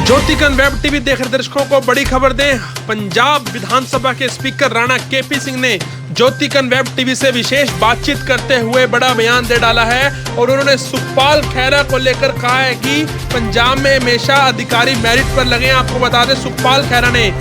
Jyotikan web TV देख रहे दर्शकों को बड़ी खबर दें। पंजाब विधानसभा के स्पीकर राणा केपी सिंह ने ज्योतिकन वेब टीवी से विशेष बातचीत करते हुए बड़ा बयान दे डाला है और उन्होंने सुखपाल खैरा को लेकर कहा है कि पंजाब में हमेशा अधिकारी मेरिट पर लगे। आपको बता दें, सुखपाल खैरा ने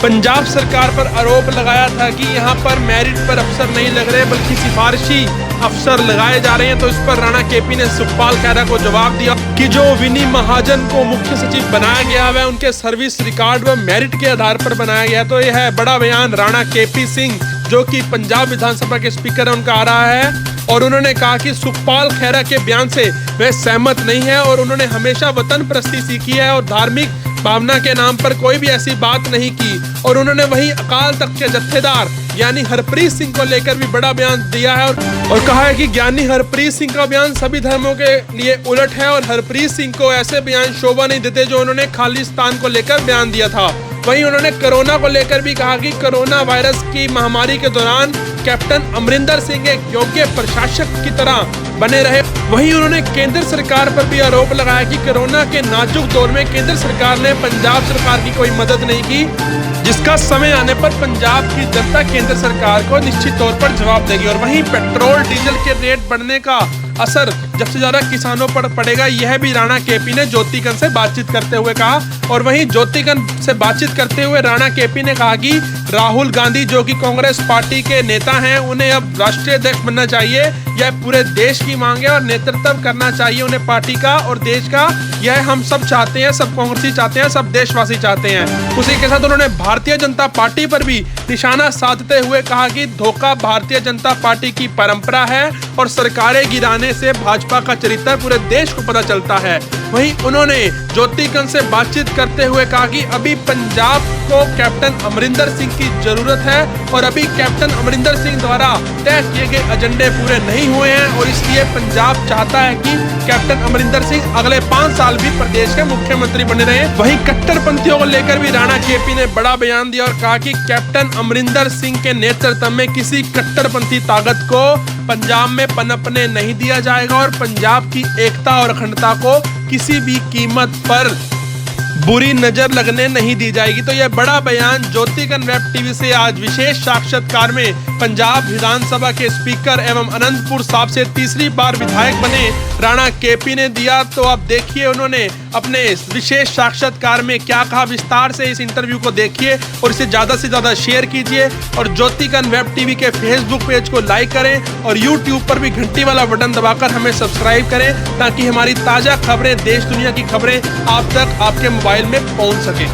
पंजाब सरकार पर आरोप लगाया था कि यहाँ पर मेरिट पर अफसर नहीं लग रहे बल्कि सिफारिशी अफसर लगाए जा रहे हैं। तो इस पर राणा केपी ने सुखपाल खैरा को जवाब दिया कि जो विनी महाजन को मुख्य सचिव बनाया गया है उनके सर्विस रिकॉर्ड व मेरिट के आधार पर बनाया गया। तो यह है बड़ा बयान राणा केपी सिंह जो कि पंजाब विधानसभा के स्पीकर है उनका आ रहा है और उन्होंने कहा कि सुखपाल खैरा के बयान से वे सहमत नहीं है और उन्होंने हमेशा वतन परस्ती सीखी है और धार्मिक भावना के नाम पर कोई भी ऐसी बात नहीं की। और उन्होंने वही अकाल तख्त के जत्थेदार यानी हरप्रीत सिंह को लेकर भी बड़ा बयान दिया है और कहा है कि ज्ञानी हरप्रीत सिंह का बयान सभी धर्मों के लिए उलट है और हरप्रीत सिंह को ऐसे बयान शोभा नहीं देते जो उन्होंने खालिस्तान को लेकर बयान दिया था। वहीं उन्होंने कोरोना को लेकर भी कहा कि कोरोना वायरस की महामारी के दौरान कैप्टन अमरिंदर सिंह एक योग्य प्रशासक की तरह बने रहे। वहीं उन्होंने केंद्र सरकार पर भी आरोप लगाया कि कोरोना के नाजुक दौर में केंद्र सरकार ने पंजाब सरकार की कोई मदद नहीं की, जिसका समय आने पर पंजाब की जनता केंद्र सरकार को निश्चित तौर पर जवाब देगी। और वहीं पेट्रोल डीजल के रेट बढ़ने का असर जब से ज्यादा किसानों पर पड़ेगा, यह भी राणा केपी ने ज्योतिकन से बातचीत करते हुए कहा। और वहीं ज्योतिकन से बातचीत करते हुए राणा केपी ने कहा कि राहुल गांधी जो कि कांग्रेस पार्टी के नेता हैं उन्हें अब राष्ट्रीय अध्यक्ष बनना चाहिए। यह पूरे देश की मांग है और नेतृत्व करना चाहिए उन्हें पार्टी का और देश का। यह हम सब चाहते हैं, सब कांग्रेसी चाहते हैं, सब देशवासी चाहते हैं। उसी के साथ उन्होंने भारतीय जनता पार्टी पर भी निशाना साधते हुए कहा कि धोखा भारतीय जनता पार्टी की परंपरा है और सरकारें गिराने से भाजपा का चरित्र पूरे देश को पता चलता है। वहीं उन्होंने ज्योतिकन से बातचीत करते हुए कहा कि अभी पंजाब को कैप्टन अमरिंदर सिंह की जरूरत है और अभी कैप्टन अमरिंदर सिंह द्वारा तय किए गए एजेंडे पूरे नहीं हुए हैं और इसलिए पंजाब चाहता है कि कैप्टन अमरिंदर सिंह अगले 5 साल भी प्रदेश के मुख्यमंत्री बने रहे। वहीं कट्टरपंथियों को लेकर भी राणा केपी ने बड़ा बयान दिया और कहा कि कैप्टन अमरिंदर सिंह के नेतृत्व में किसी कट्टरपंथी ताकत को पंजाब में पनपने नहीं दिया जाएगा और पंजाब की एकता और अखंडता को किसी भी कीमत पर बुरी नजर लगने नहीं दी जाएगी। तो यह बड़ा बयान ज्योतिकन वेब टीवी से आज विशेष साक्षात्कार में पंजाब विधानसभा के स्पीकर एवं अनंतपुर साहब से तीसरी बार विधायक बने राणा केपी ने दिया। तो आप देखिए उन्होंने अपने विशेष साक्षात्कार में क्या कहा, विस्तार से इस इंटरव्यू को देखिए और इसे ज्यादा से ज्यादा शेयर कीजिए और ज्योतिकन वेब टीवी के फेसबुक पेज को लाइक करें और यूट्यूब पर भी घंटी वाला बटन दबाकर हमें सब्सक्राइब करें ताकि हमारी ताजा खबरें, देश दुनिया की खबरें आप तक आपके मोबाइल में पहुंच सके।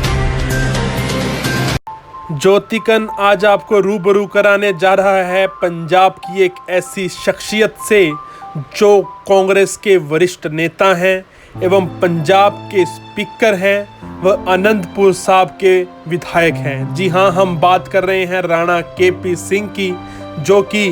ज्योतिकन आज आपको रूबरू कराने जा रहा है पंजाब की एक ऐसी शख्सियत से जो कांग्रेस के वरिष्ठ नेता हैं एवं पंजाब के स्पीकर हैं, वह अनंतपुर साहब के विधायक हैं। जी हां, हम बात कर रहे हैं राणा केपी सिंह की जो कि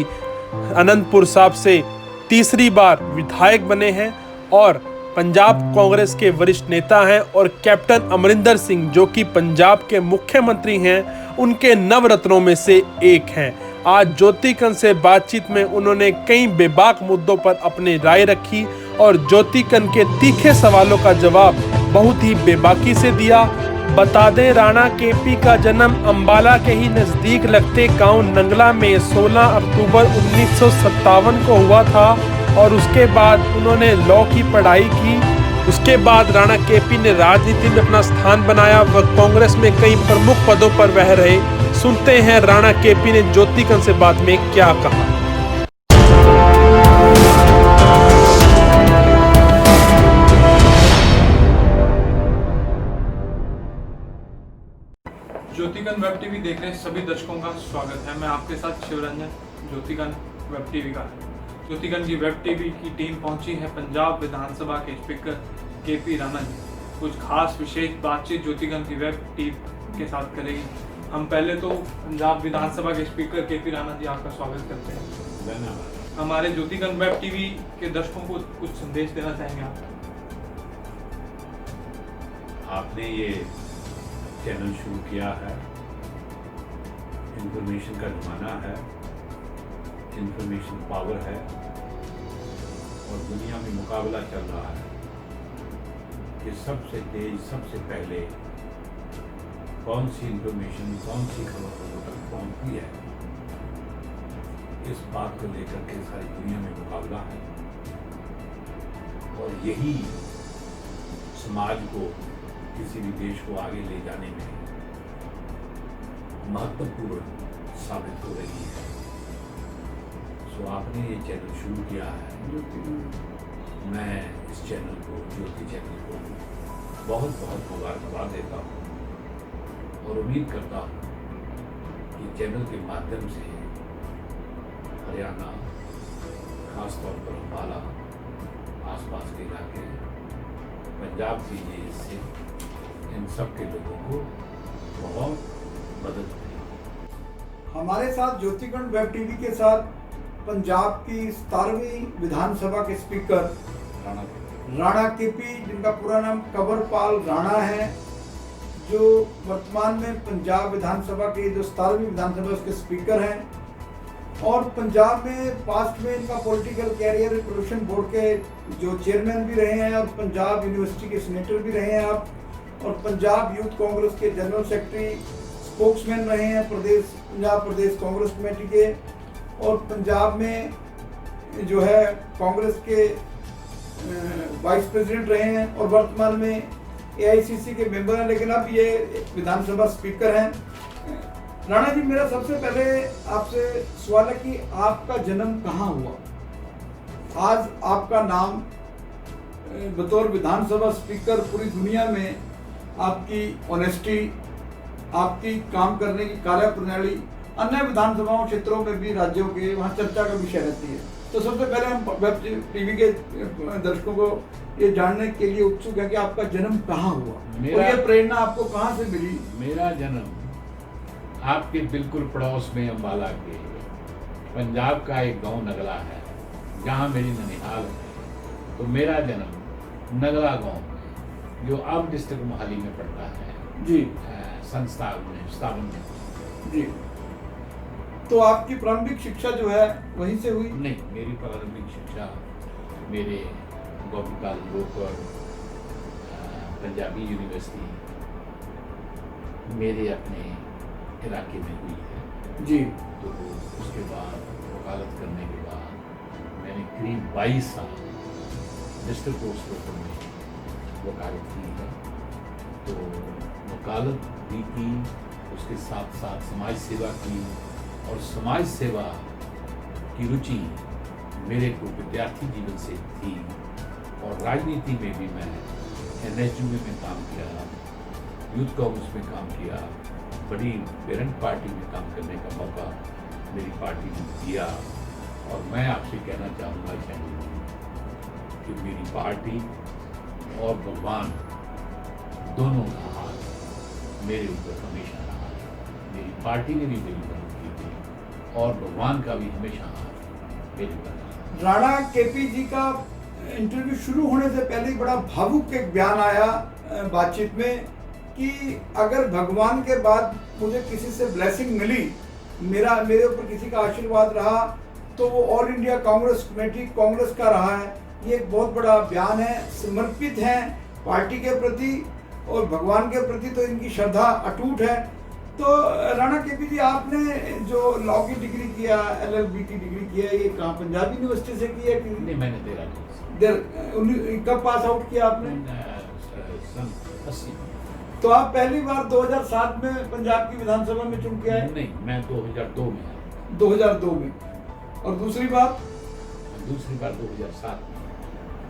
अनंतपुर साहब से तीसरी बार विधायक बने हैं और पंजाब कांग्रेस के वरिष्ठ नेता हैं और कैप्टन अमरिंदर सिंह जो कि पंजाब के मुख्यमंत्री हैं उनके नवरत्नों में से एक हैं। आज ज्योतिकन से बातचीत में उन्होंने कई बेबाक मुद्दों पर अपनी राय रखी और ज्योतिकन के तीखे सवालों का जवाब बहुत ही बेबाकी से दिया। बता दें, राणा केपी का जन्म अंबाला के ही नजदीक लगते गांव नंगला में 16 अक्टूबर 1957 को हुआ था और उसके बाद उन्होंने लॉ की पढ़ाई की। उसके बाद राणा केपी ने राजनीति में अपना स्थान बनाया। वह कांग्रेस में कई प्रमुख पदों पर रह रहे। सुनते हैं राणा केपी ने ज्योतिकन से बात में क्या कहा। ज्योतिकन वेब टीवी देख रहे सभी दर्शकों का स्वागत है। मैं आपके साथ शिवरंजन, ज्योतिकन वेब टीवी का। ज्योतिकन की वेब टीवी की टीम पहुंची है पंजाब विधानसभा के स्पीकर केपी राणा जी। कुछ खास विशेष बातचीत ज्योतिकन की वेब टीवी के साथ करेगी। हम पहले तो पंजाब विधानसभा के स्पीकर केपी राणा जी, आपका स्वागत करते हैं। धन्यवाद। हमारे ज्योतिकन वेब टीवी के दर्शकों को कुछ संदेश देना चाहेंगे आप? आपने ये चैनल शुरू किया है, इंफॉर्मेशन का जमाना है, इंफॉर्मेशन पावर है और दुनिया में मुकाबला चल रहा है। कि सबसे तेज, सबसे पहले कौन सी इंफॉर्मेशन, कौन सी खबर लोगों तक पहुंचती है, इस बात को लेकर के सारी दुनिया में मुकाबला है। और यही समाज को, किसी भी देश को आगे ले जाने में महत्वपूर्ण साबित हो रही है। सो आपने ये चैनल शुरू किया है, मैं इस चैनल को, ज्योति चैनल को बहुत बहुत मुबारकबाद देता हूँ और उम्मीद करता हूँ कि चैनल के माध्यम से हरियाणा, खासतौर पर अम्बाला, आसपास के इलाके, पंजाब के ये हिस्से, इन सब के लोगों को बहुत मदद मिली। हमारे साथ ज्योतिगण वेब टीवी के साथ पंजाब की 17वीं विधानसभा के स्पीकर राणा केपी, जिनका पूरा नाम कंवरपाल राणा है, जो वर्तमान में पंजाब विधानसभा के जो 17वीं विधानसभा उसके स्पीकर हैं। और पंजाब में पास्ट में इनका पॉलिटिकल कैरियर पोल्यूशन बोर्ड के जो चेयरमैन भी रहे हैं और पंजाब यूनिवर्सिटी के सीनेटर भी रहे हैं आप, और पंजाब यूथ कांग्रेस के जनरल सेक्रेटरी, स्पोक्समैन रहे हैं पंजाब प्रदेश कांग्रेस कमेटी के, और पंजाब में जो है कांग्रेस के वाइस प्रेसिडेंट रहे हैं और वर्तमान में AICC के मेंबर हैं, लेकिन अब ये विधानसभा स्पीकर हैं। राणा जी, मेरा सबसे पहले आपसे सवाल है कि आपका जन्म कहाँ हुआ? आज आपका नाम बतौर विधानसभा स्पीकर पूरी दुनिया में आपकी ऑनेस्टी, आपकी काम करने की कार्यप्रणाली अन्य विधानसभाओं क्षेत्रों में भी, राज्यों के, वहाँ चर्चा का विषय रहती है। तो सबसे पहले हम वेब टीवी के दर्शकों को ये जानने के लिए उत्सुक है कि आपका जन्म कहाँ हुआ और ये प्रेरणा आपको कहाँ से मिली? मेरा जन्म आपके बिल्कुल पड़ोस में अम्बाला के पंजाब का एक गांव नगला है, जहाँ मेरी ननिहाल है। तो मेरा जन्म नगला गांव, जो अब डिस्ट्रिक्ट मोहाली में पड़ता है जी, स्थापन में जी। तो आपकी प्रारंभिक शिक्षा जो है वहीं से हुई? नहीं, मेरी प्रारंभिक शिक्षा मेरे गोपाल रोपड़ पंजाबी यूनिवर्सिटी मेरे अपने इलाके में हुई है जी। तो उसके बाद वकालत करने के बाद मैंने करीब 22 साल डिस्ट्रिक्ट कोर्ट रोपड़ में वकालत की है। तो वकालत भी की, उसके साथ साथ समाज सेवा की, और समाज सेवा की रुचि मेरे को विद्यार्थी जीवन से थी। और राजनीति में भी मैं NSU में काम किया, यूथ कांग्रेस में काम किया, बड़ी पेरेंट पार्टी में काम करने का मौका मेरी पार्टी ने दिया। और मैं आपसे कहना चाहूँगा कि मेरी पार्टी और भगवान दोनों का हाथ मेरे ऊपर हमेशा रहा है। मेरी पार्टी ने भी मेरी मदद की थी और भगवान का भी हमेशा हाथ मेरे ऊपर रहा। राणा केपी जी का इंटरव्यू शुरू होने से पहले ही बड़ा भावुक एक बयान आया बातचीत में कि अगर भगवान के बाद मुझे किसी से ब्लेसिंग मिली, मेरे ऊपर किसी का आशीर्वाद रहा, तो वो all India Congress committee Congress का रहा है। ये एक बहुत बड़ा बयान है, समर्पित है पार्टी के प्रति और भगवान के प्रति, तो इनकी श्रद्धा अटूट है। तो राणा केपी जी, आपने जो लॉ की डिग्री किया, LLB की डिग्री किया, ये कहाँ पंजाब यूनिवर्सिटी से की है? नहीं, मैंने देहरादून। कब पास आउट किया आपने? सन 80। तो आप पहली बार 2007 में पंजाब की विधानसभा में चुन के आए? नहीं, मैं 2002 में आया। 2002 में। और दूसरी बार 2007 में।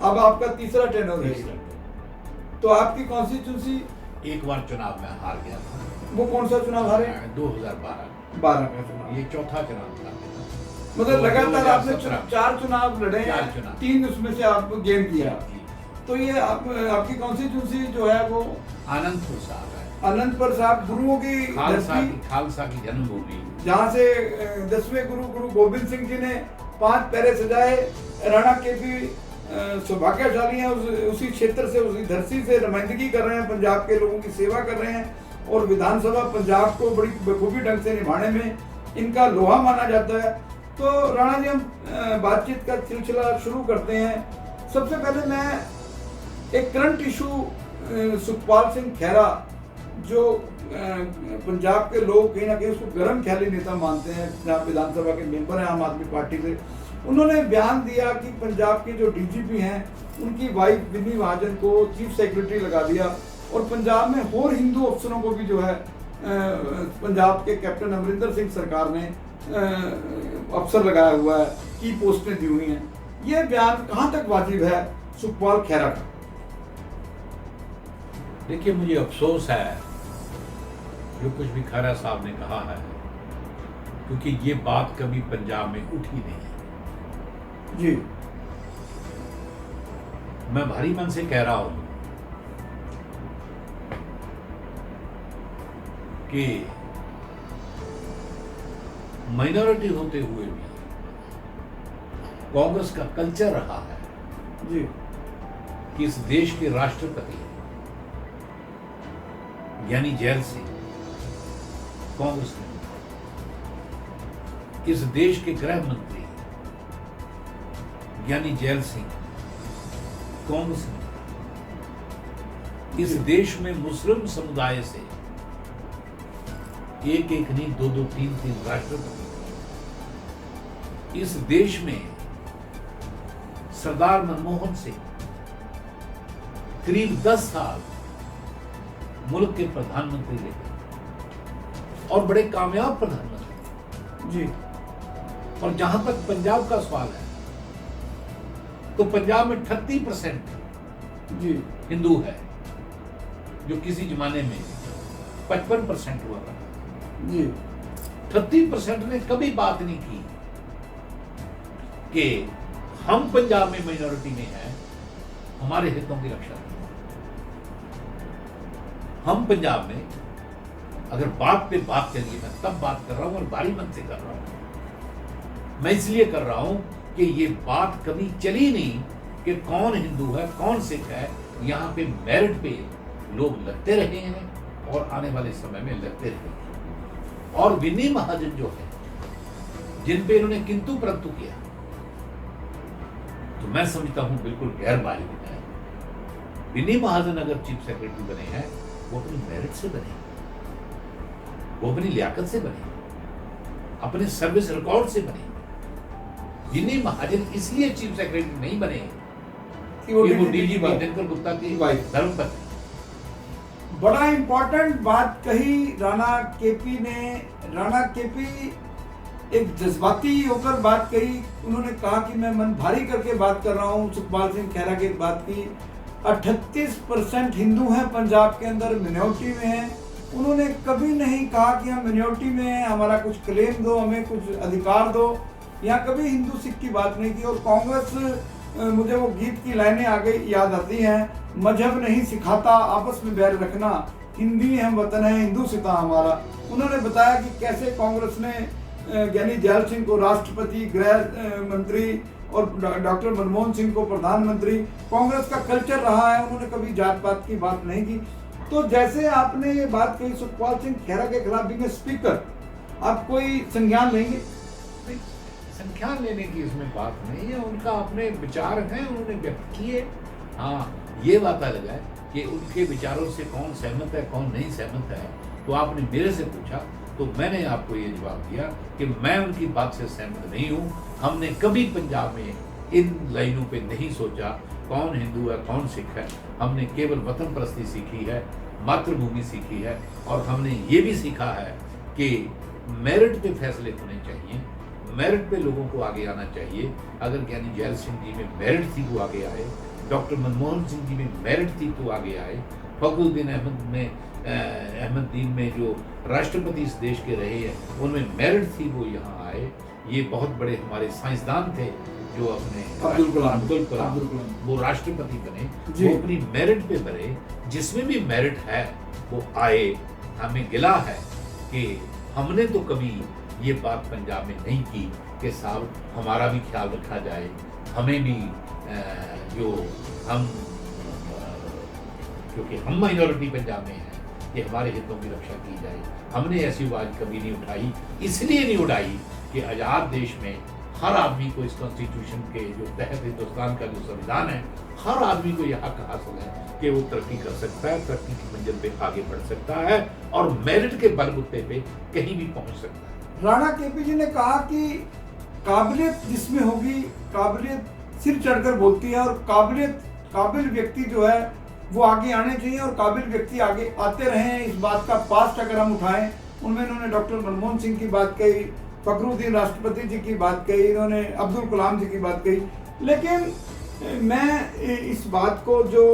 अब आपका तीसरा टेनर है। तो आपकी कॉन्स्टिट्यूंसी? एक बार चुनाव में हार गया था। वो कौन सा चुनाव हारे? 2012 का चुनाव। ये चौथा चुनाव था। मतलब लगातार आपने 2017 4 चुनाव लड़े हैं, 4 चुनाव। 3 उसमें से आप गेम किया। तो ये आपकी कॉन्स्टिट्यूंसी जो है वो आनंदपुर साहब है। अनंतपुर साहब गुरुओं की खालसा की जन्मभूमि, जहाँ से 10वें गुरु गोविंद सिंह जी ने 5 पैरे सजाए। राणा केपी सौभाग्यशाली हैं, उसी क्षेत्र से, उसी धरती से नुमाइंदगी कर रहे हैं, पंजाब के लोगों की सेवा कर रहे हैं और विधानसभा पंजाब को बड़ी बखूबी ढंग से निभाने में इनका लोहा माना जाता है। तो राणा जी, हम बातचीत का सिलसिला शुरू करते हैं। सबसे पहले मैं एक करंट इशू सुखपाल सिंह खैरा जो पंजाब के लोग कहीं ना कहीं उसको गर्म ख्याली नेता मानते हैं, जहाँ विधानसभा के मेंबर हैं आम आदमी पार्टी से, उन्होंने बयान दिया कि पंजाब के जो डीजीपी हैं उनकी वाइफ विनी महाजन को चीफ सेक्रेटरी लगा दिया और पंजाब में और हिंदू अफसरों को भी जो है पंजाब के कैप्टन अमरिंदर सिंह सरकार ने अफसर लगाया हुआ है, की पोस्टें दी हुई हैं। ये बयान कहाँ तक वाजिब है सुखपाल खैरा का? देखिए, मुझे अफसोस है जो कुछ भी खैरा साहब ने कहा है, क्योंकि ये बात कभी पंजाब में उठी नहीं जी। मैं भारी मन से कह रहा हूं कि माइनॉरिटी होते हुए भी कांग्रेस का कल्चर रहा है जी कि इस देश के राष्ट्रपति यानी जैल सिंह कांग्रेस ने, इस देश के गृह मंत्री यानी जैल सिंह कांग्रेस ने, इस देश में मुस्लिम समुदाय से एक एक नहीं, दो दो तीन तीन राष्ट्रपति, इस देश में सरदार मनमोहन सिंह करीब 10 साल मुल्क के प्रधानमंत्री रहे और बड़े कामयाब प्रधानमंत्री जी। और जहां तक पंजाब का सवाल है तो पंजाब में 38% जी हिंदू है, जो किसी जमाने में 55% हुआ था। जी 38% ने कभी बात नहीं की कि हम पंजाब में माइनॉरिटी में हैं, हमारे हितों की रक्षा करें। हम पंजाब में अगर बात पे बात करिए, मैं तब बात कर रहा हूं और भारी मन से कर रहा हूं। मैं इसलिए कर रहा हूं कि ये बात कभी चली नहीं कि कौन हिंदू है कौन सिख है। यहां पे मेरिट पे लोग लड़ते रहे हैं और आने वाले समय में लड़ते रहेंगे। और विनी महाजन जो है, जिन पे इन्होंने किंतु परंतु किया, तो मैं समझता हूं बिल्कुल गैर वाजिब है। विनी महाजन अगर चीफ सेक्रेटरी बने हैं, वो अपनी मेरिट से बने, वो अपनी लियाकत से बने, अपने सर्विस रिकॉर्ड से बने। विनी महाजन इसलिए चीफ सेक्रेटरी नहीं बने कि वो डीजीपी दिनकर गुप्ता की धर्मपत्नी। बड़ा इंपॉर्टेंट बात कही राणा केपी ने। राणा केपी एक जज्बाती होकर बात कही। उन्होंने कहा कि मैं मन भारी करके बात कर रहा हूं। सुखपाल सिंह खैरा की बात की, 38% हिंदू हैं पंजाब के अंदर, मिनोरिटी में हैं। उन्होंने कभी नहीं कहा कि हम मिनोरिटी में हैं, हमारा कुछ क्लेम दो, हमें कुछ अधिकार दो। यहाँ कभी हिंदू सिख की बात नहीं की। और कांग्रेस, मुझे वो गीत की लाइनें आ गई याद आती हैं, मजहब नहीं सिखाता आपस में बैर रखना, हिंदी हम वतन है हिंदू सिता हमारा। उन्होंने बताया कि कैसे कांग्रेस ने यानी जैल सिंह को राष्ट्रपति, गृह मंत्री और डॉक्टर मनमोहन सिंह को प्रधानमंत्री। कांग्रेस का कल्चर रहा है, उन्होंने कभी जात पात की बात नहीं की। तो जैसे आपने ये बात कही सुखपाल सिंह खैरा के खिलाफ बीइंग स्पीकर, आप कोई संज्ञान लेंगे? संज्ञान लेने की इसमें बात नहीं है, उनका अपने विचार हैं, उन्होंने व्यक्त किए। हाँ, ये बात अलग है कि उनके विचारों से कौन सहमत है कौन नहीं सहमत है। तो आपने मेरे से पूछा तो मैंने आपको ये जवाब दिया कि मैं उनकी बात से सहमत नहीं हूँ। हमने कभी पंजाब में इन लाइनों पे नहीं सोचा कौन हिंदू है कौन सिख है। हमने केवल वतन परस्ती सीखी है, मातृभूमि सीखी है, और हमने ये भी सीखा है कि मेरिट पे फैसले होने चाहिए, मेरिट पे लोगों को आगे आना चाहिए। अगर ज्ञानी जैल सिंह जी में मेरिट थी वो आगे आए, डॉक्टर मनमोहन सिंह जी में मेरिट थी तो आगे आए, फखरुद्दीन अहमद में जो राष्ट्रपति इस देश के रहे हैं उनमें मेरिट थी वो यहाँ आए। ये बहुत बड़े हमारे साइंसदान थे जो अपने अब्दुल कलाम वो राष्ट्रपति बने, वो अपनी मेरिट पे बने। जिसमें भी मेरिट है वो आए। हमें गिला है कि हमने तो कभी ये बात पंजाब में नहीं की कि साहब हमारा भी ख्याल रखा जाए, हमें भी जो हम क्योंकि हम माइनॉरिटी पंजाब में हैं, कि हमारे हितों की रक्षा की जाए। हमने ऐसी आवाज कभी नहीं उठाई, इसलिए नहीं उठाई कि आज़ाद देश में हर आदमी को इस कॉन्स्टिट्यूशन के जो तहत हिंदुस्तान का जो संविधान है, हर आदमी को यह हक हासिल है कि वो तरक्की कर सकता है, तरक्की की मंजिल पे आगे बढ़ सकता है और मेरिट के बलबूते पे कहीं भी पहुंच सकता है। राणा केपी जी ने कहा कि काबिलियत जिसमें होगी, काबिलियत सिर चढ़कर बोलती है, और काबिल व्यक्ति जो है वो आगे आने चाहिए, और काबिल व्यक्ति आगे आते रहे हैं। इस बात का पास्ट अगर हम उठाएं, उनमें इन्होंने डॉक्टर मनमोहन सिंह की बात कही, फखरुद्दीन राष्ट्रपति जी की बात कही, इन्होंने अब्दुल कलाम जी की बात कही। लेकिन मैं इस बात को जो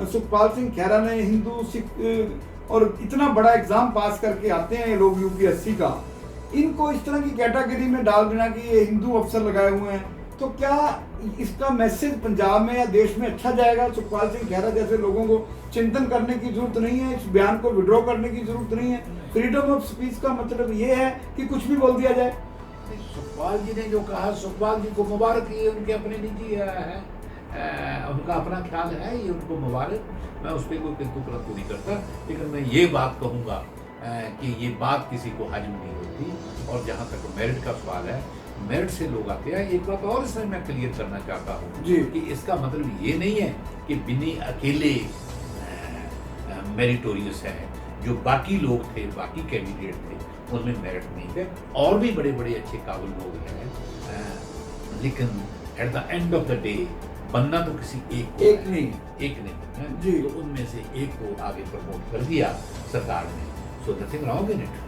सुखपाल सिंह खैरा ने हिंदू सिख और इतना बड़ा एग्जाम पास करके आते हैं ये लोग यूपीएससी का, इनको इस तरह की कैटेगरी में डाल देना कि ये हिंदू अफसर लगाए हुए हैं, तो क्या इसका मैसेज पंजाब में या देश में अच्छा जाएगा? सुखपाल सिंह खैरा जैसे लोगों को चिंतन करने की जरूरत नहीं है, इस बयान को विड्रॉ करने की जरूरत नहीं है। फ्रीडम ऑफ स्पीच का मतलब ये है कि कुछ भी बोल दिया जाए। सुखपाल जी ने जो कहा, सुखपाल जी को मुबारक, ये उनके अपने निजी है, उनका अपना ख्याल है, ये उनको मुबारक, मैं उस पर कोई किंतु परंतु नहीं करता। लेकिन मैं ये बात कहूँगा कि ये बात किसी को हजम नहीं होती। और जहाँ तक मेरिट का सवाल है, मेरिट से लोग आते हैं। एक बात और इसमें मैं क्लियर करना चाहता हूँ कि इसका मतलब ये नहीं है कि बिनी अकेले मेरिटोरियस है, जो बाकी लोग थे, बाकी कैंडिडेट थे, उनमें मेरिट नहीं थे। और भी बड़े बड़े अच्छे काबिल लोग हैं, लेकिन at the end of the day बनना तो किसी एक नहीं जी। तो उनमें से एक को आगे प्रमोट कर दिया सरकार ने, so nothing wrong in it.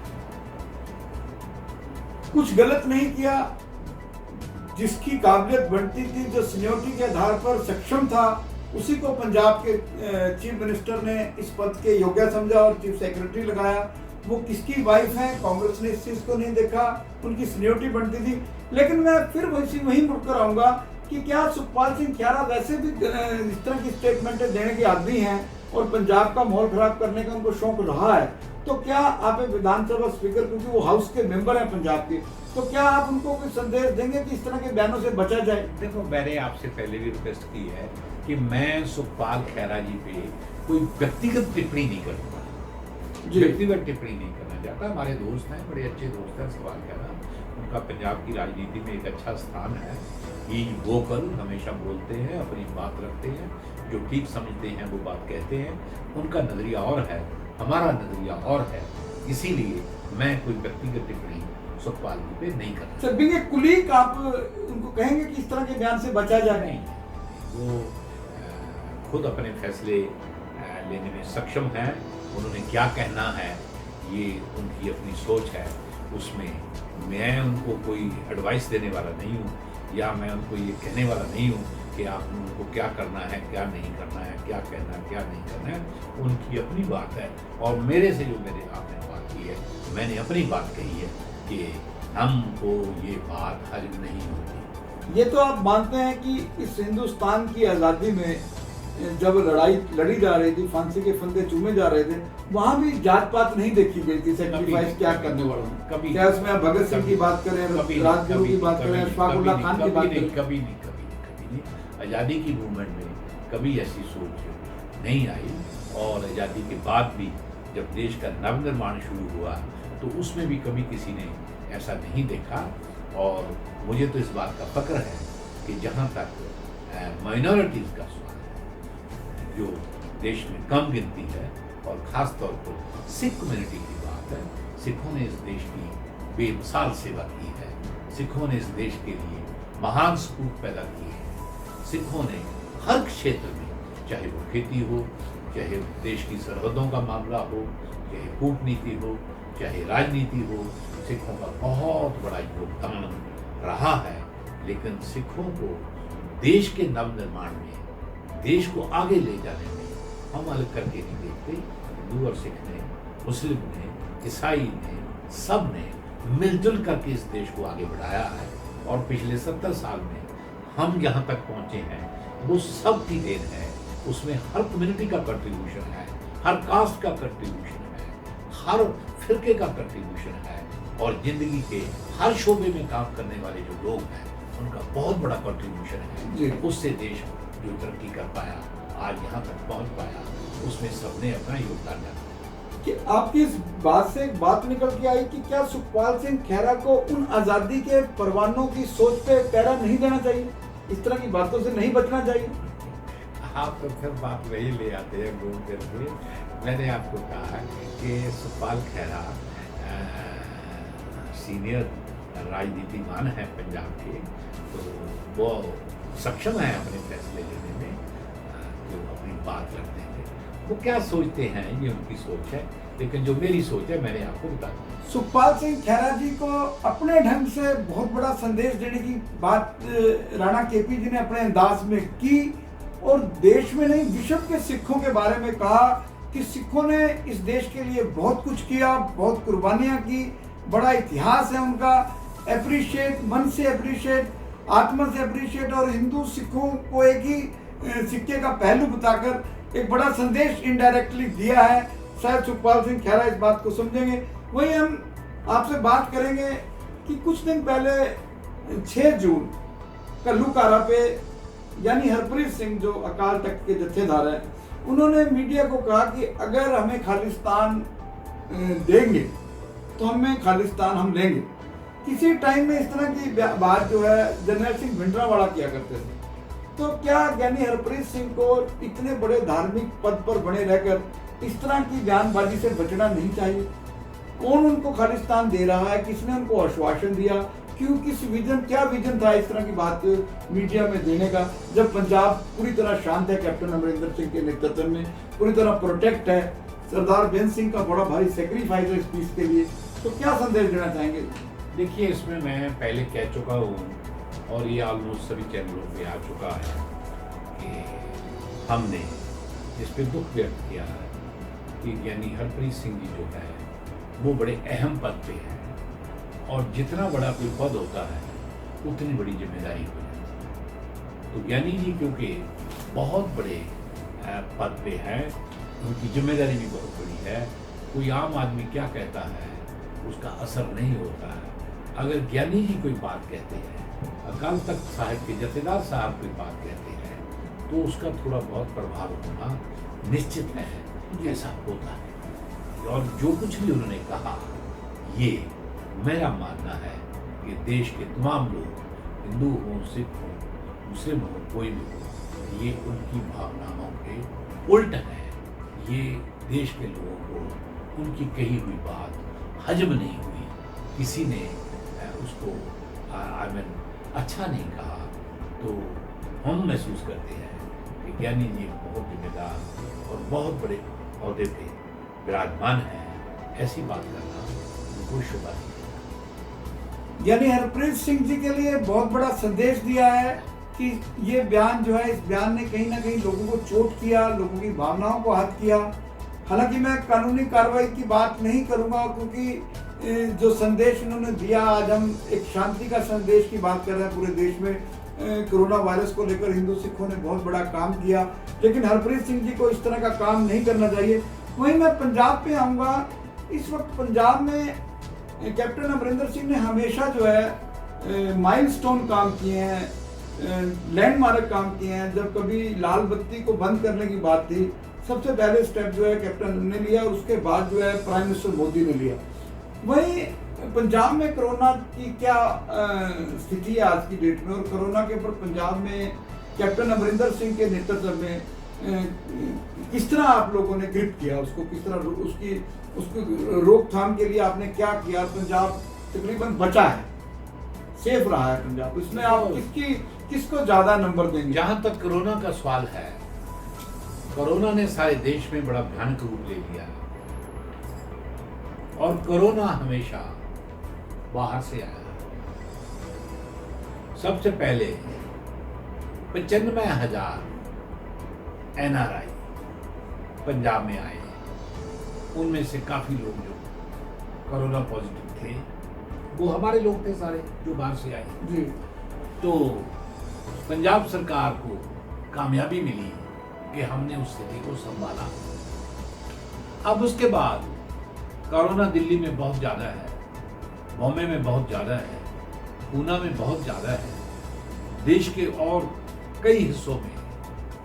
कुछ गलत नहीं किया, जिसकी काबिलियत बनती थी, जो सीनियरिटी के आधार पर सक्षम था, उसी को पंजाब के चीफ मिनिस्टर ने इस पद के योग्य समझा और चीफ सेक्रेटरी लगाया। वो किसकी वाइफ है, कांग्रेस ने इस चीज को नहीं देखा, उनकी सीनियरिटी बनती थी। लेकिन मैं फिर वहीं मुड़कर आऊंगा कि क्या सुखपाल सिंह खैरा वैसे भी इस तरह की स्टेटमेंटें देने के आदी हैं और पंजाब का माहौल खराब करने का उनको शौक रहा है, तो क्या आप एक विधानसभा स्पीकर, क्योंकि वो हाउस के मेंबर हैं पंजाब के, तो क्या आप उनको कोई संदेश देंगे कि इस तरह के बयानों से बचा जाए? देखो, मैंने आपसे पहले भी रिक्वेस्ट की है कि मैं सुखपाल खैरा जी पे कोई व्यक्तिगत टिप्पणी नहीं करूँगा, व्यक्तिगत टिप्पणी नहीं करना चाहता। हमारे दोस्त हैं, बड़े अच्छे दोस्त हैं सुखपाल खैरा, उनका पंजाब की राजनीति में एक अच्छा स्थान है। ही वोकल, हमेशा बोलते हैं, अपनी बात रखते हैं, जो ठीक समझते हैं वो बात कहते हैं। उनका नजरिया और है, हमारा नजरिया और है, इसीलिए मैं कोई व्यक्तिगत टिप्पणी सुखपाल जी पे नहीं करता। सर, बीइंग ए कुलीग आप उनको कहेंगे कि इस तरह के बयान से बचा जा नहीं? वो खुद अपने फैसले लेने में सक्षम हैं। उन्होंने क्या कहना है, ये उनकी अपनी सोच है, उसमें मैं उनको कोई एडवाइस देने वाला नहीं हूँ, या मैं उनको ये कहने वाला नहीं हूँ कि आप उनको क्या करना है, क्या नहीं करना है, क्या कहना है, क्या नहीं करना है। उनकी अपनी बात है, और मेरे से जो मेरे आपने बात की है, मैंने अपनी बात कही है कि हमको ये बात हजम नहीं होती। ये तो आप मानते हैं कि इस हिंदुस्तान की आज़ादी में जब लड़ाई लड़ी जा रही थी, फांसी के फंदे चूमे जा रहे थे, वहां भी जात पात नहीं देखी गई थी सेक्रीफाइस क्या करने वालों में। कभी क्या उसमें आप भगत सिंह की बात करें, राजगुरु की बात करें, अशफाक उल्लाह खान की बात करें, कभी नहीं। आज़ादी की मूवमेंट में कभी ऐसी सोच नहीं आई, और आज़ादी के बाद भी जब देश का नवनिर्माण शुरू हुआ तो उसमें भी कभी किसी ने ऐसा नहीं देखा। और मुझे तो इस बात का फक्र है कि जहाँ तक माइनॉरिटीज़ का सवाल है, जो देश में कम गिनती है, और ख़ास तौर पर सिख कम्युनिटी की बात है, सिखों ने इस देश की बेमिसाल सेवा की है, सिखों ने इस देश के लिए महान सपूत पैदा किए हैं। सिखों ने हर क्षेत्र में, चाहे वो खेती हो, चाहे देश की सरहदों का मामला हो, चाहे कूटनीति हो, चाहे राजनीति हो, सिखों का बहुत बड़ा योगदान रहा है। लेकिन सिखों को देश के नवनिर्माण में, देश को आगे ले जाने में हम अलग करके नहीं देखते। हिंदू और सिख ने, मुस्लिम ने, ईसाई ने, सब ने मिलजुल करके इस देश को आगे बढ़ाया है। और पिछले 70 साल में हम यहाँ तक पहुँचे हैं, वो सब की देन है। उसमें हर कम्युनिटी का कंट्रीब्यूशन है, हर कास्ट का कंट्रीब्यूशन है, हर फिरके का कंट्रीब्यूशन है, और जिंदगी के हर शोबे में काम करने वाले जो लोग हैं, उनका बहुत बड़ा कंट्रीब्यूशन है। उससे देश जो तरक्की कर पाया, आज यहाँ तक पहुँच पाया, उसमें सबने अपना योगदान डाला। कि आपकी इस बात से एक बात निकल के आई कि क्या सुखपाल सिंह खैरा को उन आज़ादी के परवानों की सोच पे पैरा नहीं देना चाहिए, इस तरह की बातों से नहीं बचना चाहिए? आप तो फिर बात वही ले आते हैं घूम करके। मैंने आपको कहा कि सुखपाल खैरा सीनियर राजनीतिमान है पंजाब के, तो वो सक्षम है अपने फैसले लेने में, जो अपनी बात रखते हैं। वो क्या सोचते हैं ये उनकी सोच है, लेकिन जो मेरी सोच है मैंने आपको बता दी। सुखपाल सिंह खैरा जी को अपने ढंग से बहुत बड़ा संदेश देने की बात राणा केपी जी ने अपने अंदाज में की, और देश में नहीं विश्व के सिखों के बारे में कहा कि सिखों ने इस देश के लिए बहुत कुछ किया, बहुत कुर्बानियां की, बड़ा इतिहास है उनका, एप्रिशिएट, मन से एप्रिशिएट, आत्मा से एप्रिशिएट, और हिंदू सिखों को एक ही सिक्के का पहलू बताकर एक बड़ा संदेश इनडायरेक्टली दिया है। शायद सुखपाल सिंह खैरा इस बात को समझेंगे। वही हम आपसे बात करेंगे कि कुछ दिन पहले 6 जून कल्लूकारा पे यानी हरप्रीत सिंह जो अकाल तख्त के जत्थेदार हैं, उन्होंने मीडिया को कहा कि अगर हमें खालिस्तान देंगे तो हमें खालिस्तान हम लेंगे। किसी टाइम में इस तरह की बात जो है जनरल सिंह भिंडरावाला किया करते थे। तो क्या ज्ञानी हरप्रीत सिंह को इतने बड़े धार्मिक पद पर बने रहकर इस तरह की बयानबाजी से बचना नहीं चाहिए? कौन उनको खालिस्तान दे रहा है, किसने उनको आश्वासन दिया, क्यों, किस विजन, क्या विजन था इस तरह की बात मीडिया में देने का, जब पंजाब पूरी तरह शांत है, कैप्टन अमरिंदर सिंह के नेतृत्व में पूरी तरह प्रोटेक्ट है, सरदार बेन सिंह का बड़ा भारी सेक्रीफाइस है इस पीस के लिए। तो क्या संदेश देना चाहेंगे? देखिए, इसमें मैं पहले कह चुका हूँ और ये ऑलमोस्ट सभी चैनलों पे आ चुका है कि हमने इस पर दुख व्यक्त किया है कि यानी हरप्रीत सिंह जी जो है वो बड़े अहम पद पे है, और जितना बड़ा कोई पद होता है उतनी बड़ी जिम्मेदारी हो जाती है। तो ज्ञानी जी क्योंकि बहुत बड़े पद पे हैं, उनकी जिम्मेदारी भी बहुत बड़ी है। कोई आम आदमी क्या कहता है उसका असर नहीं होता है। अगर ज्ञानी जी कोई बात कहते हैं, अकाल तख्त साहिब के जत्थेदार साहब कोई बात कहते हैं, तो उसका थोड़ा बहुत प्रभाव होना निश्चित है, ऐसा होता है। और जो कुछ भी उन्होंने कहा, ये मेरा मानना है कि देश के तमाम लोग, हिंदू हों, सिख हों, मुस्लिम हों, कोई भी हो, ये उनकी भावनाओं के उल्ट है। ये देश के लोगों को उनकी कही हुई बात हजम नहीं हुई, किसी ने उसको अच्छा नहीं कहा, तो हम महसूस करते हैं कि ज्ञानी जी बहुत जिम्मेदार और बहुत बड़े अहदे पे विराजमान है। ऐसी बात करना कोई शुभ नहीं। यानी हरप्रीत सिंह जी के लिए बहुत बड़ा संदेश दिया है कि ये बयान जो है, इस बयान ने कहीं ना कहीं लोगों को चोट किया, लोगों की भावनाओं को आहत किया। हालांकि मैं कानूनी कार्रवाई की बात नहीं करूंगा, क्योंकि जो संदेश उन्होंने दिया, आज हम एक शांति का संदेश की बात कर रहे हैं पूरे देश में। कोरोना वायरस को लेकर हिंदू सिखों ने बहुत बड़ा काम किया, लेकिन हरप्रीत सिंह जी को इस तरह का काम नहीं करना चाहिए। वहीं मैं पंजाब पे आऊँगा। इस वक्त पंजाब में कैप्टन अमरिंदर सिंह ने हमेशा जो है माइलस्टोन काम किए हैं, लैंडमार्क काम किए हैं। जब कभी लाल बत्ती को बंद करने की बात थी, सबसे पहले स्टेप जो है कैप्टन ने लिया, और उसके बाद जो है प्राइम मिनिस्टर मोदी ने लिया। वहीं पंजाब में कोरोना की क्या स्थिति है आज की डेट में, और कोरोना के ऊपर पंजाब में कैप्टन अमरिंदर सिंह के नेतृत्व में किस तरह आप लोगों ने ग्रिप किया उसको, किस तरह उसकी रोकथाम के लिए आपने क्या किया? पंजाब तकरीबन बचा है, सेफ रहा है पंजाब, इसमें आप किसको ज्यादा नंबर देंगे? जहां तक कोरोना का सवाल है, कोरोना ने सारे देश में बड़ा भयानक रूप ले लिया है, और कोरोना हमेशा बाहर से आया। सबसे पहले 95,000 NRI पंजाब में आए, उनमें से काफी लोग जो कोरोना पॉजिटिव थे वो हमारे लोग थे सारे जो बाहर से आए जी। तो पंजाब सरकार को कामयाबी मिली कि हमने उस स्थिति को संभाला। अब उसके बाद कोरोना दिल्ली में बहुत ज़्यादा है, बॉम्बे में बहुत ज़्यादा है, पूना में बहुत ज़्यादा है, देश के और कई हिस्सों में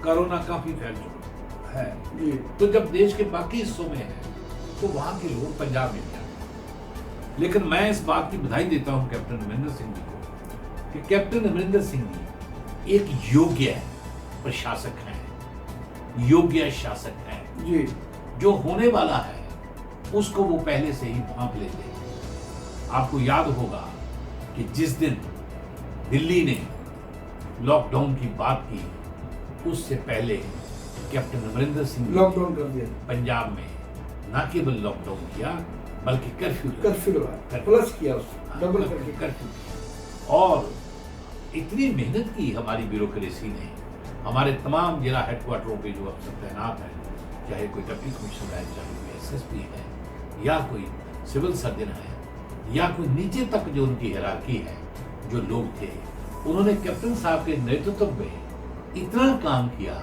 कोरोना काफ़ी फैल चुका है। जी। तो जब देश के बाकी हिस्सों में है तो वहां के लोग पंजाब में भी आ गए। लेकिन मैं इस बात की बधाई देता हूं कैप्टन अमरिंदर सिंह जी को कि कैप्टन अमरिंदर सिंह जी एक योग्य प्रशासक हैं, योग्य शासक हैं जी। जो होने वाला है उसको वो पहले से ही भांप लेते हैं। आपको याद होगा कि जिस दिन दिल्ली ने लॉकडाउन की बात की उससे पहले कैप्टन अमरिंदर सिंह जी लॉकडाउन कर दिया, पंजाब में न केवल लॉकडाउन किया बल्कि कर्फ्यू लगाया, प्लस किया, डबल करके कर्फ्यू। और इतनी मेहनत की हमारी ब्यूरोक्रेसी ने, हमारे तमाम जिला हेडक्वार्टरों पे जो अफसर तैनात हैं, चाहे कोई डिप्टी कमिश्नर है, चाहे कोई SSP है, या कोई सिविल सर्जन है, या कोई नीचे तक जो उनकी हायरार्की है, जो लोग थे, उन्होंने कैप्टन साहब के नेतृत्व में इतना काम किया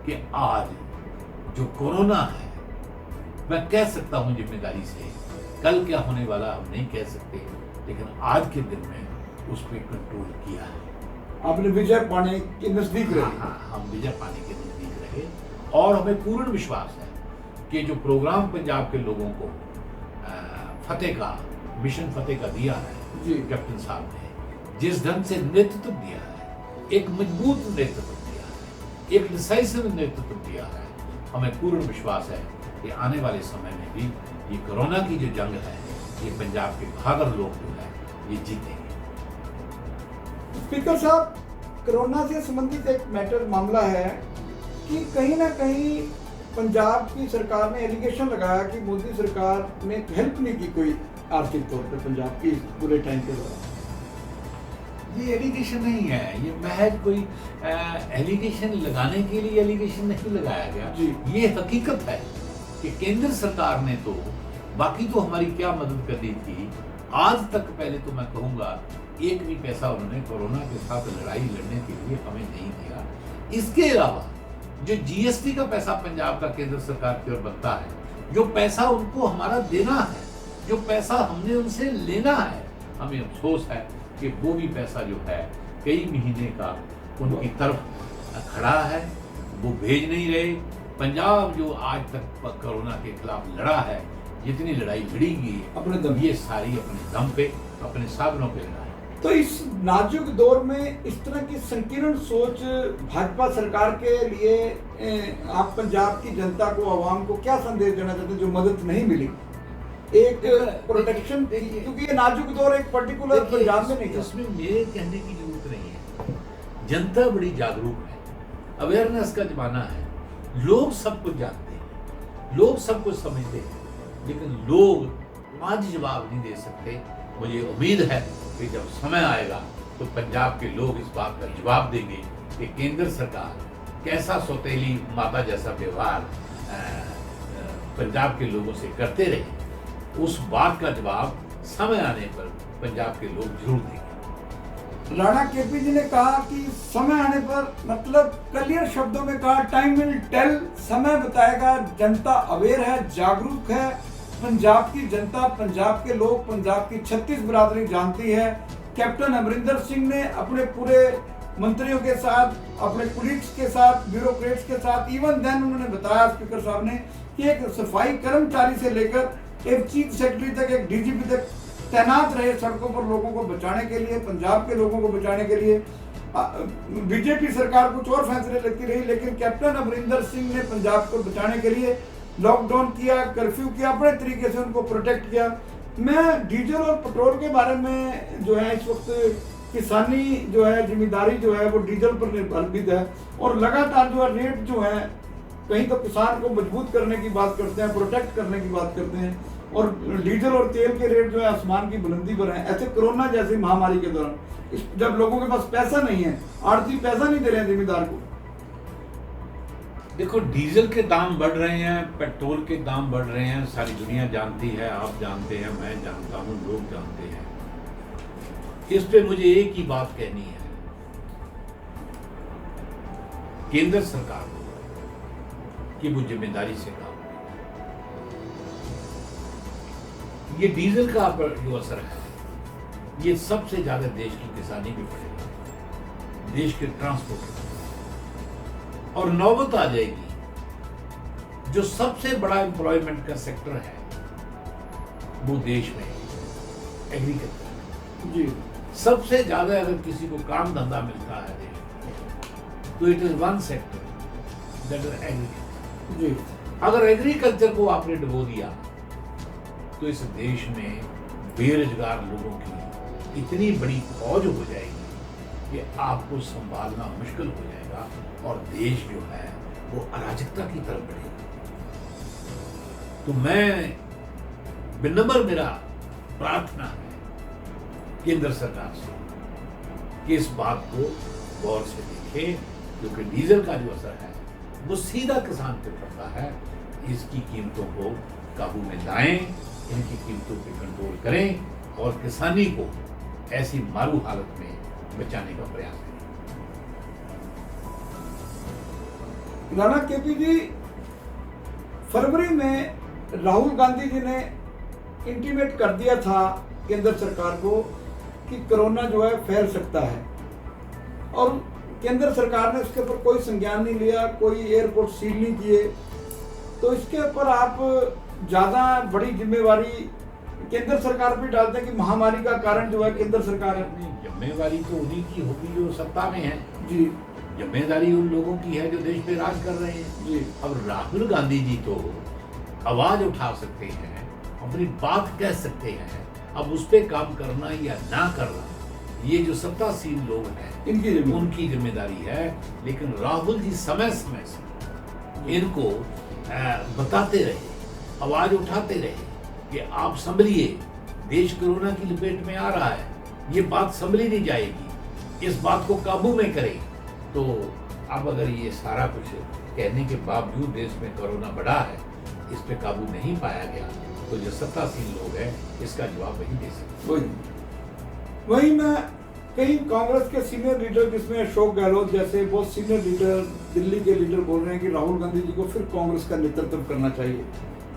कि आज जो कोरोना है, मैं कह सकता हूं जिम्मेदारी से, कल क्या होने वाला हम नहीं कह सकते, लेकिन आज के दिन में उस पर कंट्रोल किया है। आपने विजय पाने के नजदीक रहे। हाँ, हम विजय पाने के नजदीक रहे और हमें पूर्ण विश्वास है कि जो प्रोग्राम पंजाब के लोगों को फतेह का, मिशन फतेह का दिया है जी। कैप्टन साहब ने जिस ढंग से नेतृत्व दिया है, एक मजबूत नेतृत्व दिया है, एक डिसाइसिव नेतृत्व दिया है, हमें पूर्ण विश्वास है कि आने वाले समय में भी ये कोरोना की जो जंग है, ये पंजाब के बहादुर लोग जो है ये जीतेंगे। स्पीकर साहब, कोरोना से संबंधित एक मैटर मामला है कि कहीं ना कहीं पंजाब की सरकार ने एलिगेशन लगाया कि मोदी सरकार ने हेल्प नहीं की कोई आर्थिक तौर पर पंजाब की पूरे टाइम के दौरान। ये एलिगेशन नहीं है, ये महज कोई एलिगेशन लगाने के लिए एलिगेशन नहीं लगाया गया जी। ये हकीकत है कि केंद्र सरकार ने तो बाकी तो हमारी क्या मदद कर दी थी, आज तक पहले तो मैं कहूँगा एक भी पैसा उन्होंने कोरोना के साथ लड़ाई लड़ने के लिए हमें नहीं दिया। इसके अलावा जो GST का पैसा पंजाब का केंद्र सरकार की ओर बनता है, जो पैसा उनको हमारा देना है, जो पैसा हमने उनसे लेना है, हमें अफसोस है कि वो भी पैसा जो है कई महीने का उनकी तरफ खड़ा है, वो भेज नहीं रहे। पंजाब जो आज तक कोरोना के खिलाफ लड़ा है, जितनी लड़ाई लड़ी गई अपने दम, ये सारी अपने दम पे, अपने साधनों पे लड़ा है। तो इस नाजुक दौर में इस तरह की संकीर्ण सोच भाजपा सरकार के लिए आप पंजाब की जनता को, आवाम को क्या संदेश देना चाहते हैं जो मदद नहीं मिली? एक प्रोटेक्शन, क्योंकि ये नाजुक दौर एक पर्टिकुलर पंजाब में नहीं था। इसमें मेरे कहने की जरूरत नहीं है, जनता बड़ी जागरूक है, अवेयरनेस का जमाना है, लोग सब कुछ जानते हैं, लोग सब कुछ समझते हैं, लेकिन लोग आज जवाब नहीं दे सकते। मुझे उम्मीद है कि जब समय आएगा तो पंजाब के लोग इस बात का जवाब देंगे कि केंद्र सरकार कैसा सौतेली माता जैसा व्यवहार पंजाब के लोगों से करते रहे। उस बात का जवाब समय आने पर पंजाब के लोग जरूर देंगे। राणा केपी जी ने कहा कि समय आने पर, मतलब क्लियर शब्दों में कहा, टाइम विल टेल, समय बताएगा, जनता अवेयर है, जागरूक है। पंजाब की जनता, पंजाब के लोग, पंजाब की 36 बिरादरी जानती है। कैप्टन अमरिंदर सिंह ने अपने पूरे मंत्रियों के साथ, अपने कुलीग्स के साथ, ब्यूरोक्रेट्स के साथ, इवन देन उन्होंने बताया स्पीकर साहब ने कि एक सफाई कर्मचारी से लेकर एक चीफ सेक्रेटरी तक, एक DGP तक तैनात रहे सड़कों पर लोगों को बचाने के लिए, पंजाब के लोगों को बचाने के लिए। बीजेपी सरकार कुछ और फैसले लेती रही, लेकिन कैप्टन अमरिंदर सिंह ने पंजाब को बचाने के लिए लॉकडाउन किया, कर्फ्यू किया, अपने तरीके से उनको प्रोटेक्ट किया। मैं डीजल और पेट्रोल के बारे में जो है, इस वक्त किसानी जो है, जिम्मेदारी जो है वो डीजल पर निर्भर है, और लगातार जो है रेट जो है, कहीं तो किसान को मजबूत करने की बात करते हैं, प्रोटेक्ट करने की बात करते हैं, और डीजल और तेल के रेट जो है आसमान की बुलंदी पर हैं। ऐसे कोरोना जैसी महामारी के दौरान जब लोगों के पास पैसा नहीं है, आड़ती पैसा नहीं दे रहे हैं जिम्मेदार को। देखो, डीजल के दाम बढ़ रहे हैं, पेट्रोल के दाम बढ़ रहे हैं, सारी दुनिया जानती है, आप जानते हैं, मैं जानता हूं, लोग जानते हैं। इस पे मुझे एक ही बात कहनी है, केंद्र सरकार को कि वो जिम्मेदारी से काम। ये डीजल का जो असर है, ये सबसे ज्यादा देश की किसानी पे पड़ेगा, देश के ट्रांसपोर्ट, और नौबत आ जाएगी जो सबसे बड़ा एम्प्लॉयमेंट का सेक्टर है वो देश में एग्रीकल्चर। जी सबसे ज्यादा अगर किसी को काम धंधा मिलता है देश में तो it is one sector, that is agriculture. जी अगर एग्रीकल्चर को आपने डुबो दिया तो इस देश में बेरोजगार लोगों की इतनी बड़ी फौज हो जाएगी कि आपको संभालना मुश्किल हो जाएगा और देश जो है वो अराजकता की तरफ बढ़ेगा। तो मैं विनम्र मेरा प्रार्थना है केंद्र सरकार से कि इस बात को गौर से देखें, क्योंकि डीजल का जो असर है वो सीधा किसान पे पड़ता है। इसकी कीमतों को काबू में लाएं, इनकी कीमतों पे कंट्रोल करें और किसानी को ऐसी मारू हालत में बचाने का प्रयास करें। राणा केपी जी, फरवरी में राहुल गांधी जी ने इंटीमेट कर दिया था केंद्र सरकार को कि कोरोना जो है फैल सकता है, और केंद्र सरकार ने उसके ऊपर कोई संज्ञान नहीं लिया, कोई एयरपोर्ट सील नहीं किए। तो इसके ऊपर आप ज्यादा बड़ी जिम्मेवारी केंद्र सरकार पे डालते हैं कि महामारी का कारण जो है केंद्र सरकार है। जिम्मेवारी तो उन्हीं की होगी जो सत्ता में है। जी जिम्मेदारी उन लोगों की है जो देश पे राज कर रहे हैं। जी अब राहुल गांधी जी तो आवाज उठा सकते हैं, अपनी बात कह सकते हैं, अब उस पे काम करना या ना करना ये जो सत्तासीन लोग हैं उनकी जिम्मेदारी है। लेकिन राहुल जी समय समय से इनको बताते रहे, आवाज उठाते रहे कि आप संभलिए, देश कोरोना की लपेट में आ रहा है, ये बात संभली नहीं जाएगी, इस बात को काबू में करें। तो अब अगर ये सारा कुछ कहने के बावजूद देश में कोरोना बढ़ा है, इस पे काबू नहीं पाया गया, तो जो सत्तासीन लोग हैं इसका जवाब वही दे सकते। वही मैं कई कांग्रेस के सीनियर लीडर जिसमें अशोक गहलोत जैसे बहुत सीनियर लीडर, दिल्ली के लीडर बोल रहे हैं कि राहुल गांधी जी को फिर कांग्रेस का नेतृत्व करना चाहिए।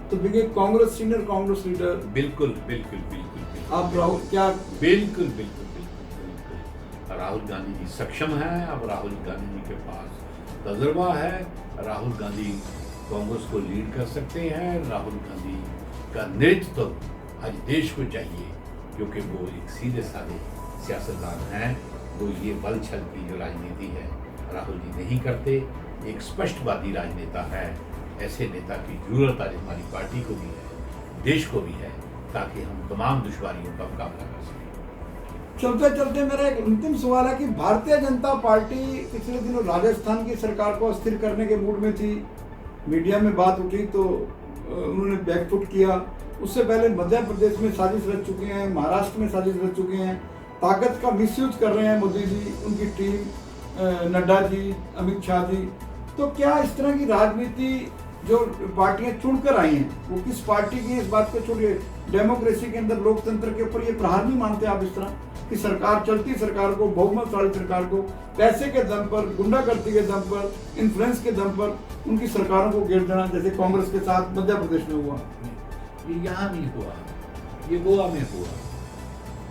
तो देखिए कांग्रेस सीनियर कांग्रेस लीडर बिल्कुल बिल्कुल बिल्कुल आप राहुल क्या बिल्कुल बिल्कुल बिल्कुल बिल्कुल राहुल गांधी जी सक्षम है। अब राहुल गांधी जी के पास तजुर्बा है, राहुल गांधी कांग्रेस को लीड कर सकते हैं। राहुल गांधी का नेतृत्व आज देश को चाहिए, क्योंकि वो एक सीधे साधे सियासतदान हैं। वो ये बल छल की जो राजनीति है राहुल जी नहीं करते, एक स्पष्टवादी राजनेता है। ऐसे नेता की जरूरत आज हमारी पार्टी को भी है, देश को भी है, ताकि हम तमाम दुश्वारियों का मुकाबला कर सकें। चलते चलते मेरा एक अंतिम सवाल है कि भारतीय जनता पार्टी पिछले दिनों राजस्थान की सरकार को अस्थिर करने के मूड में थी। मीडिया में बात उठी तो उन्होंने बैकफुट किया। उससे पहले मध्य प्रदेश में साजिश रच चुके हैं, महाराष्ट्र में साजिश रच चुके हैं, ताकत का मिसयूज कर रहे हैं मोदी जी, उनकी टीम, नड्डा जी, अमित शाह जी। तो क्या इस तरह की राजनीति जो पार्टियां चुनकर आई हैं वो किस पार्टी की, इस बात को छोड़िए, डेमोक्रेसी के अंदर लोकतंत्र के ऊपर ये प्रहार नहीं मानते आप इस तरह कि सरकार, चलती सरकार को, बहुमतशाली सरकार को पैसे के दम पर, गुंडागर्दी के दम पर, इन्फ्लुएंस के दम पर उनकी सरकारों को घेर देना, जैसे कांग्रेस के साथ मध्य प्रदेश में हुआ। ये यहाँ नहीं हुआ, ये गोवा में हुआ,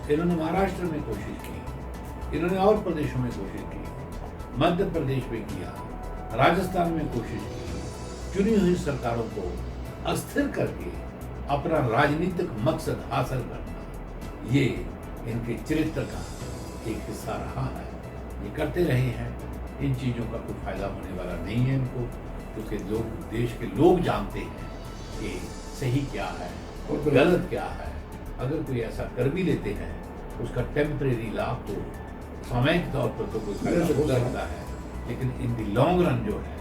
इन्होंने महाराष्ट्र में कोशिश की, इन्होंने और प्रदेशों में कोशिश की, मध्य प्रदेश में किया, राजस्थान में कोशिश की। चुनी हुई सरकारों को अस्थिर करके अपना राजनीतिक मकसद हासिल करना, ये इनके चरित्र का एक हिस्सा रहा है। ये करते रहे हैं। इन चीज़ों का कोई फायदा होने वाला नहीं है इनको, क्योंकि लोग, देश के लोग जानते हैं कि सही क्या है और गलत क्या है। अगर कोई ऐसा कर भी लेते हैं उसका टेम्परेरी लाभ तो सामयिक तौर पर तो कोई फायदा हो सकता है, लेकिन इन द लॉन्ग रन जो है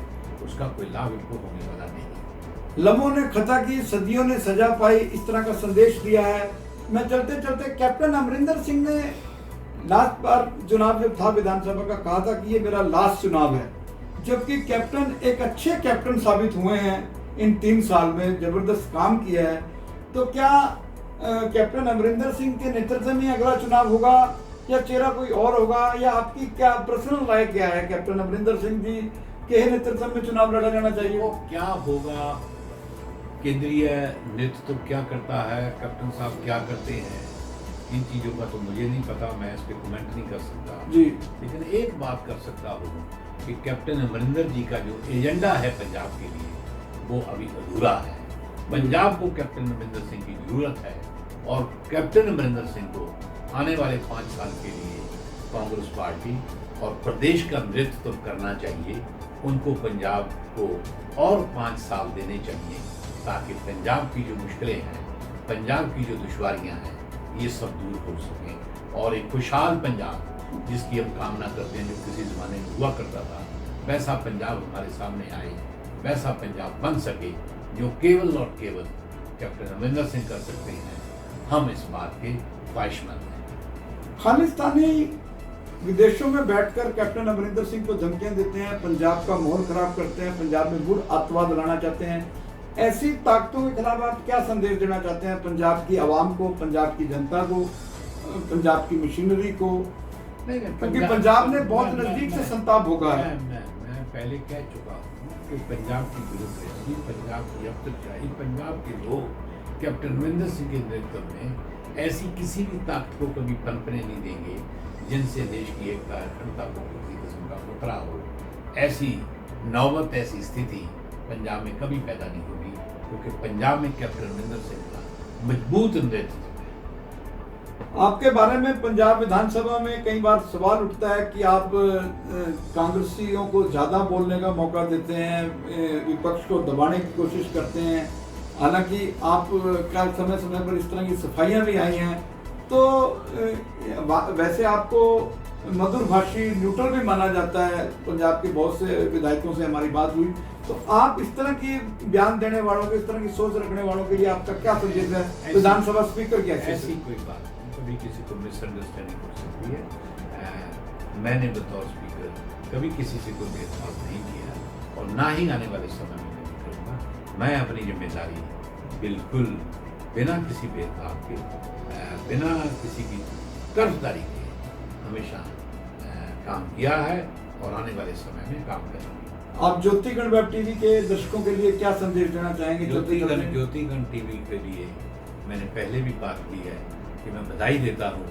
उसका कोई लाभ इनको होने वाला नहीं। लम्हों ने खता की, सदियों ने सजा पाई, इस तरह का संदेश दिया है। मैं चलते चलते कैप्टन अमरिंदर सिंह ने लास्ट बार चुनाव जब था विधानसभा का, कहा था कि ये मेरा लास्ट चुनाव है, जबकि कैप्टन एक अच्छे कैप्टन साबित हुए हैं इन 3 साल में, जबरदस्त काम किया है। तो क्या कैप्टन अमरिंदर सिंह के नेतृत्व में अगला चुनाव होगा या चेहरा कोई और होगा, या आपकी क्या पर्सनल राय क्या है? कैप्टन अमरिंदर सिंह जी के नेतृत्व में चुनाव लड़ा जाना चाहिए? वो क्या होगा, केंद्रीय नेतृत्व क्या करता है, कैप्टन साहब क्या करते हैं, इन चीज़ों का तो मुझे नहीं पता, मैं इस पर कमेंट नहीं कर सकता जी। लेकिन एक बात कर सकता हूँ कि कैप्टन अमरिंदर जी का जो एजेंडा है पंजाब के लिए वो अभी अधूरा है। पंजाब को कैप्टन अमरिंदर सिंह की जरूरत है, और कैप्टन अमरिंदर सिंह को आने वाले 5 साल के लिए कांग्रेस पार्टी और प्रदेश का नेतृत्व करना चाहिए। उनको पंजाब को और 5 साल देने चाहिए ताकि पंजाब की जो मुश्किलें हैं, पंजाब की जो दुश्वारियां हैं, ये सब दूर हो सकें और एक खुशहाल पंजाब जिसकी हम कामना करते हैं, जो किसी ज़माने में हुआ करता था, वैसा पंजाब हमारे सामने आए, वैसा पंजाब बन सके जो केवल और केवल कैप्टन अमरिंदर सिंह कर सकते हैं। हम इस बात के ख्वाहिशमंद हैं। खालिस्तानी विदेशों में बैठकर कैप्टन अमरिंदर सिंह को धमकियां देते हैं, पंजाब का माहौल खराब करते हैं, पंजाब में गुड़ अतवाद लाना चाहते हैं। ऐसी ताकतों के खिलाफ आप क्या संदेश देना चाहते हैं पंजाब की आवाम को, पंजाब की जनता को, पंजाब की मशीनरी को? क्योंकि पंजाब ने बहुत नजदीक से संताप भोगा है। मैं पहले कह चुका हूँ कि पंजाब की ब्यूरोक्रेसी, पंजाब की अफसरशाही, पंजाब के लोग कैप्टन अमरिंदर सिंह के नेतृत्व में ऐसी किसी भी ताकत को कभी पनपने नहीं देंगे जिनसे देश की एकता अखंडता को किसी किस्म का खतरा हो। ऐसी नौबत, ऐसी स्थिति पंजाब में कभी पैदा नहीं होगी, क्योंकि पंजाब में कैप्टन अमरिंदर सिंह का मजबूत नेतृत्व। आपके बारे में पंजाब विधानसभा में कई बार सवाल उठता है कि आप कांग्रेसियों को ज्यादा बोलने का मौका देते हैं, विपक्ष को दबाने की कोशिश करते हैं। हालांकि आप का समय समय पर इस तरह की सफाइयां भी आई हैं, तो वैसे आपको मधुर भाषी न्यूट्रल भी माना जाता है। पंजाब के बहुत से विधायकों से हमारी बात हुई, तो आप इस तरह की बयान देने वालों को, इस तरह की सोच रखने वालों के लिए आपका क्या संदेश है विधानसभा स्पीकर की? ऐसी कोई बात नहीं, कभी किसी को मिसअंडरस्टैंडिंग हो सकती है। मैंने बतौर स्पीकर कभी किसी से कोई भेदभाव नहीं किया और ना ही आने वाले समय में नहीं करूँगा। मैं अपनी जिम्मेदारी बिल्कुल बिना किसी भेदभाव के, बिना किसी की कर्जदारी के हमेशा काम किया है और आने वाले समय में काम करेंगे। आप ज्योतिगण वेब टीवी के दर्शकों के लिए क्या संदेश देना चाहेंगे? ज्योतिगण टीवी के लिए मैंने पहले भी बात की है कि मैं बधाई देता हूँ,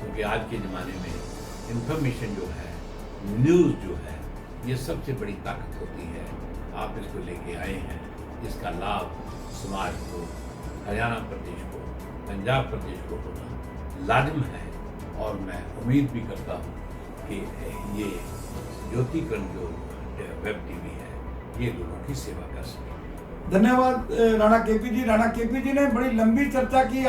क्योंकि आज के ज़माने में इंफॉर्मेशन जो है, न्यूज़ जो है, ये सबसे बड़ी ताकत होती है। आप इसको लेके आए हैं, इसका लाभ समाज को, हरियाणा प्रदेश को, पंजाब प्रदेश को होना लाजिम है। और मैं उम्मीद भी करता हूँ कि ये ज्योतिगण जो वेब टीवी है, ये लोगों की सेवा कर सके। धन्यवाद राणा केपी जी। राणा केपी जी ने बड़ी लंबी चर्चा की।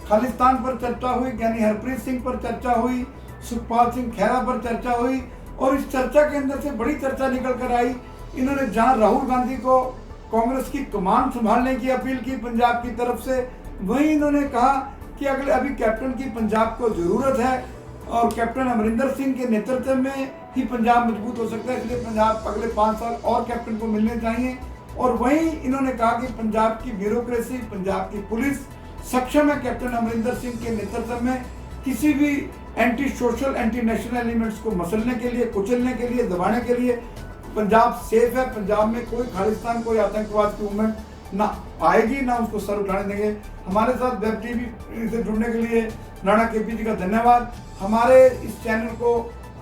खालिस्तान पर चर्चा हुई, ज्ञानी हरप्रीत सिंह पर चर्चा हुई, सुखपाल सिंह खैरा पर चर्चा हुई, और इस चर्चा के अंदर से बड़ी चर्चा निकल कर आई। इन्होंने जहां राहुल गांधी को कांग्रेस की कमान संभालने की अपील की पंजाब की तरफ से, वहीं इन्होंने कहा कि अभी कैप्टन की पंजाब को जरूरत है और कैप्टन अमरिंदर सिंह के नेतृत्व में ही पंजाब मजबूत हो सकता है, इसलिए पंजाब अगले 5 साल और कैप्टन को मिलने चाहिए। और वहीं इन्होंने कहा कि पंजाब की ब्यूरोक्रेसी, पंजाब की पुलिस सक्षम है कैप्टन अमरिंदर सिंह के नेतृत्व में किसी भी anti social, anti national elements को मसलने के लिए, कुचलने के लिए, दबाने के लिए। पंजाब सेफ है, पंजाब में कोई खालिस्तान, कोई आतंकवाद की मूवमेंट ना आएगी, ना उसको सर उठाने देंगे। हमारे साथ वेब टीवी से जुड़ने के लिए राणा केपी जी का धन्यवाद। हमारे इस चैनल को,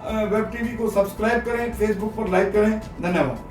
वेब टीवी को सब्सक्राइब करें, फेसबुक पर लाइक करें। धन्यवाद।